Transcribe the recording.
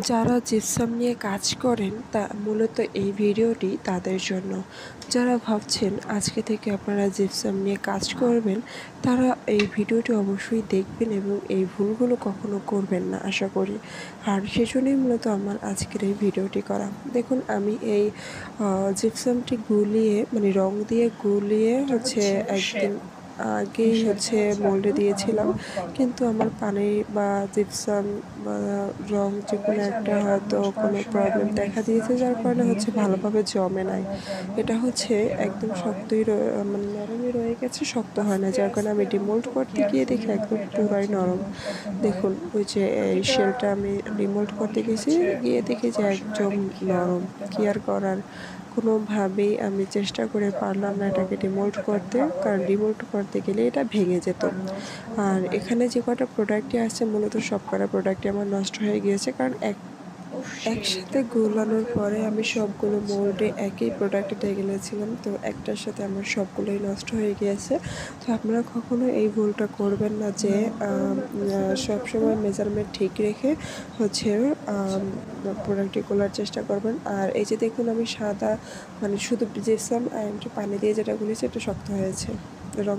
যারা জিপসাম নিয়ে কাজ করেন তা মূলত এই ভিডিওটি তাদের জন্য। যারা ভাবছেন আজকে থেকে আপনারা জিপসাম নিয়ে কাজ করবেন, তারা এই ভিডিওটি অবশ্যই দেখবেন এবং এই ভুলগুলো কখনো করবেন না আশা করি। আর সেজন্যই মূলত আমার আজকের এই ভিডিওটি করা। দেখুন, আমি এই জিপসামটি গুলিয়ে রং দিয়ে গুলিয়ে একদিন আগেই মোল্ডে দিয়েছিলাম, কিন্তু আমার পানি বা জিপসাম বা রং যে কোনো একটা হয়তো কোনো প্রবলেম দেখা দিয়েছে, যার কারণে ভালোভাবে জমে নাই। এটা একদম শক্তই নরমই রয়ে গেছে, শক্ত হয় না, যার কারণে আমি ডিমোল্ড করতে গিয়ে দেখি একদম পুরাই নরম। দেখুন, ওই যে এই শেলটা আমি ডিমোল্ড করতে গিয়ে দেখি যে একদম নরম। কি আর করার, কোনোভাবেই আমি চেষ্টা করে পারলাম না এটাকে ডিমোল্ড করতে, কারণ ডিমোল্ড করতে গেলে এটা ভেঙে যেত। আর এখানে যে কটা প্রোডাক্টই আছে মূলত সব কটা প্রোডাক্টই আমার নষ্ট হয়ে গিয়েছে, কারণ একসাথে গোলানোর পরে আমি সবগুলো মোল্ডে একই প্রোডাক্টে গেলেছিলাম, তো একটার সাথে আমার সবগুলোই নষ্ট হয়ে গিয়েছে। তো আপনারা কখনো এই ভুলটা করবেন না যে সবসময় মেজারমেন্ট ঠিক রেখে প্রোডাক্টটি গোলার চেষ্টা করবেন। আর এই যে দেখুন, আমি সাদা শুধু জিপসাম অ্যান্ড পানি দিয়ে যেটা গুলিয়েছি, এটা শক্ত হয়েছে। রং